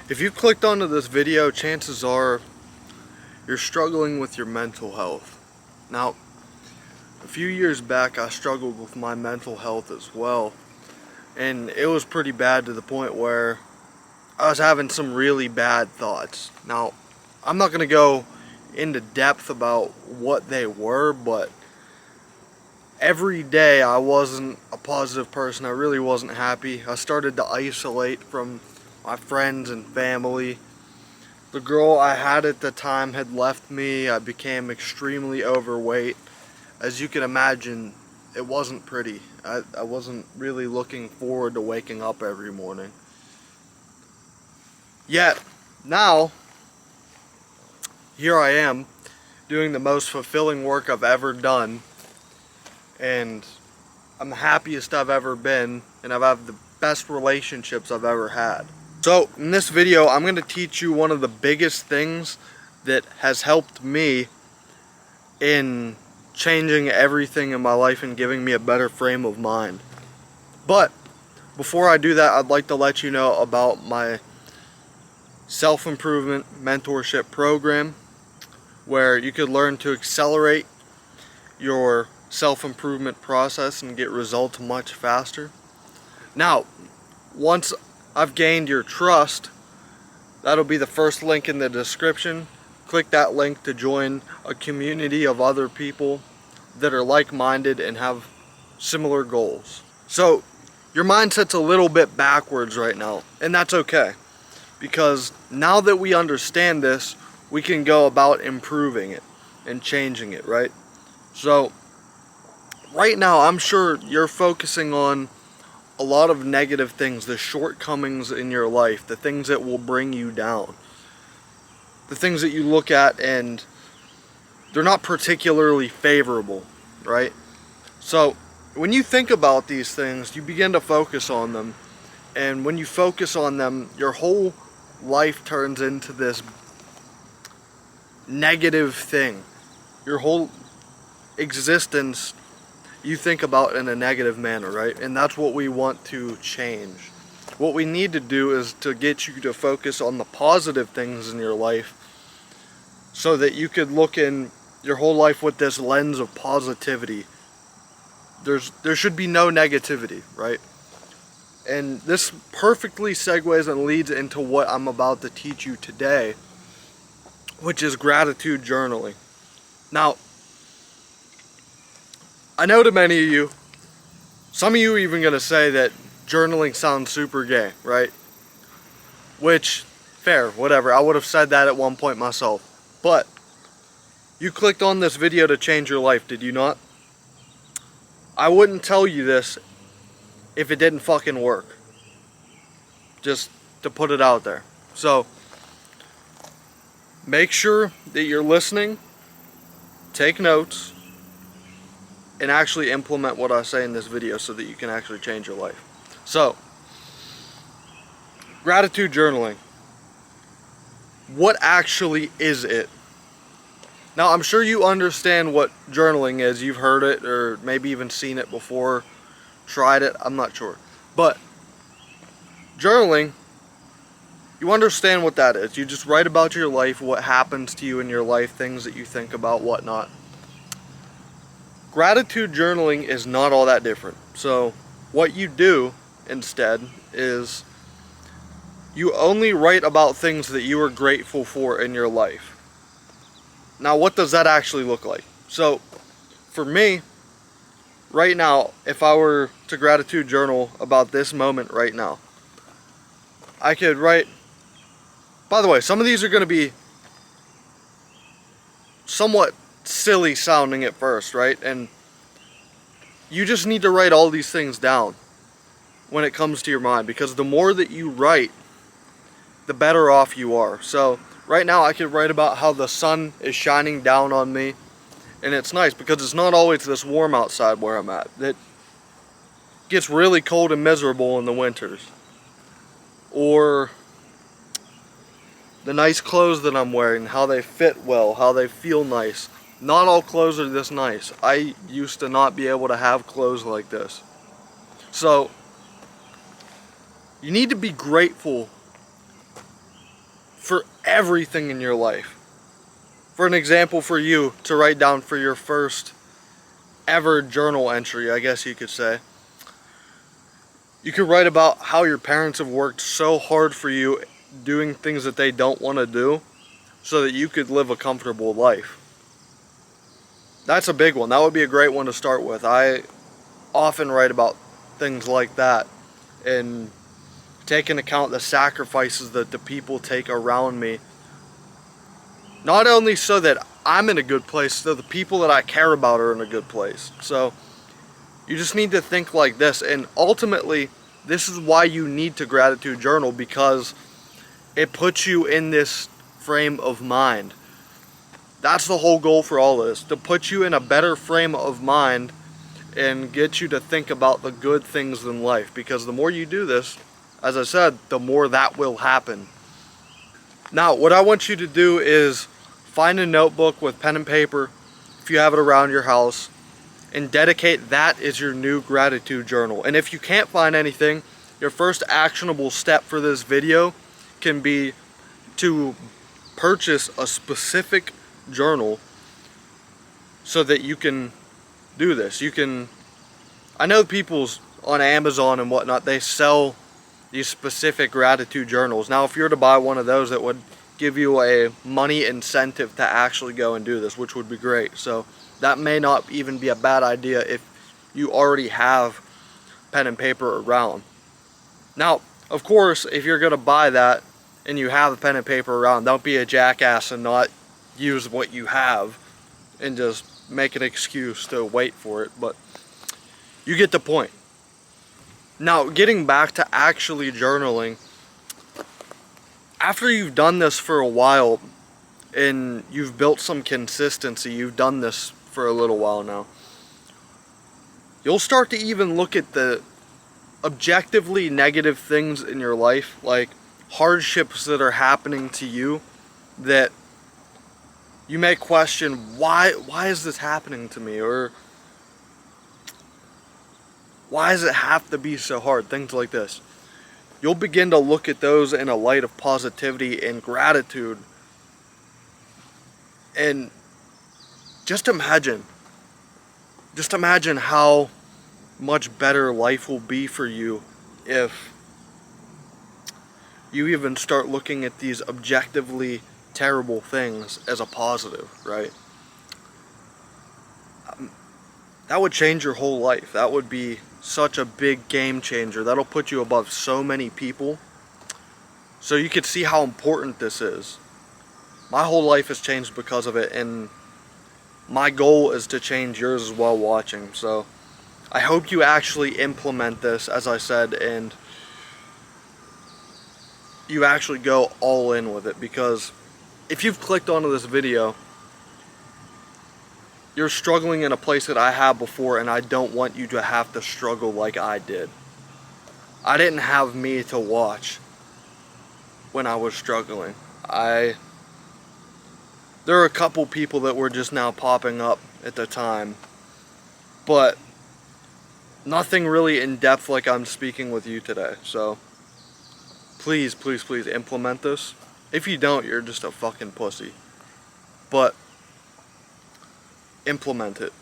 If you clicked onto this video, chances are you're struggling with your mental health. Now, a few years back I struggled with my mental health as well, and it was pretty bad to the point where I was having some really bad thoughts. Now, I'm not going to go into depth about what they were, but every day I wasn't a positive person. I really wasn't happy. I started to isolate from my friends and family. The girl I had at the time had left me. I became extremely overweight. As you can imagine, it wasn't pretty. I wasn't really looking forward to waking up every morning. Yet, now, here I am, doing the most fulfilling work I've ever done. And I'm the happiest I've ever been, and I've had the best relationships I've ever had. So in this video, I'm going to teach you one of the biggest things that has helped me in changing everything in my life and giving me a better frame of mind. But before I do that, I'd like to let you know about my self-improvement mentorship program, where you could learn to accelerate your self-improvement process and get results much faster. Now, once I've gained your trust, that'll be the first link in the description. Click that link to join a community of other people that are like-minded and have similar goals. So your mindset's a little bit backwards right now, and that's okay, because now that we understand this, we can go about improving it and changing it, right? So right now, I'm sure you're focusing on a lot of negative things, the shortcomings in your life, the things that will bring you down, the things that you look at and they're not particularly favorable, right? So when you think about these things, you begin to focus on them, and when you focus on them, your whole life turns into this negative thing. Your whole existence you think about in a negative manner, right? And that's what we want to change. What we need to do is to get you to focus on the positive things in your life, so that you could look in your whole life with this lens of positivity. There should be no negativity, right? And this perfectly segues and leads into what I'm about to teach you today, which is gratitude journaling. Now, I know to many of you, some of you are even going to say that journaling sounds super gay, right? Which, fair, whatever. I would have said that at one point myself. But you clicked on this video to change your life, did you not? I wouldn't tell you this if it didn't fucking work. Just to put it out there. So, make sure that you're listening, take notes, and actually implement what I say in this video so that you can actually change your life. So, gratitude journaling. What actually is it? Now, I'm sure you understand what journaling is. You've heard it or maybe even seen it before, tried it, I'm not sure. But journaling, you understand what that is. You just write about your life, what happens to you in your life, things that you think about, whatnot. Gratitude journaling is not all that different. So what you do instead is you only write about things that you are grateful for in your life. Now, what does that actually look like? So for me, right now, if I were to gratitude journal about this moment right now, I could write, by the way, some of these are going to be somewhat silly sounding at first, right? And you just need to write all these things down when it comes to your mind, because the more that you write, the better off you are. So right now I could write about how the sun is shining down on me, and it's nice because it's not always this warm outside where I'm at. It gets really cold and miserable in the winters. Or the nice clothes that I'm wearing, how they fit well, how they feel nice. Not all clothes are this nice. I used to not be able to have clothes like this. So, you need to be grateful for everything in your life. For an example, for you to write down for your first ever journal entry, I guess you could say, you could write about how your parents have worked so hard for you doing things that they don't want to do so that you could live a comfortable life. That's a big one. That would be a great one to start with. I often write about things like that and take into account the sacrifices that the people take around me. Not only so that I'm in a good place, so the people that I care about are in a good place. So you just need to think like this, and ultimately this is why you need to gratitude journal, because it puts you in this frame of mind. That's the whole goal for all of this, to put you in a better frame of mind and get you to think about the good things in life, because the more you do this, as I said, the more that will happen. Now, what I want you to do is find a notebook with pen and paper, if you have it around your house, and dedicate that as your new gratitude journal. And if you can't find anything, your first actionable step for this video can be to purchase a specific journal so that you can do this. I know people's on Amazon and whatnot, they sell these specific gratitude journals. Now, if you were to buy one of those, it would give you a money incentive to actually go and do this, which would be great. So that may not even be a bad idea if you already have pen and paper around. Now, of course, if you're going to buy that and you have a pen and paper around, don't be a jackass and not use what you have and just make an excuse to wait for it. But you get the point. Now, getting back to actually journaling, after you've done this for a while and you've built some consistency, you've done this for a little while now, you'll start to even look at the objectively negative things in your life, like hardships that are happening to you that you may question, why is this happening to me? Or why does it have to be so hard? Things like this. You'll begin to look at those in a light of positivity and gratitude. And just imagine how much better life will be for you if you even start looking at these objectively terrible things as a positive, right? That would change your whole life. That would be such a big game changer. That'll put you above so many people. So you could see how important this is. My whole life has changed because of it, and my goal is to change yours as well watching. So I hope you actually implement this, as I said, and you actually go all in with it, because if you've clicked onto this video, you're struggling in a place that I have before, and I don't want you to have to struggle like I did. I didn't have me to watch when I was struggling. There are a couple people that were just now popping up at the time, but nothing really in depth like I'm speaking with you today. So please, please, please implement this. If you don't, you're just a fucking pussy. But implement it.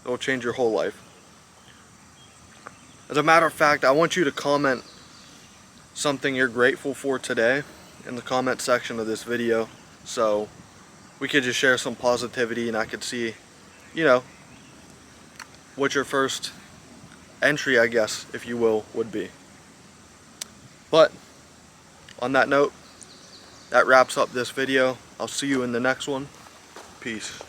It'll change your whole life. As a matter of fact, I want you to comment something you're grateful for today in the comment section of this video, so we could just share some positivity and I could see, you know, what your first entry, I guess, if you will, would be. But on that note, that wraps up this video. I'll see you in the next one. Peace.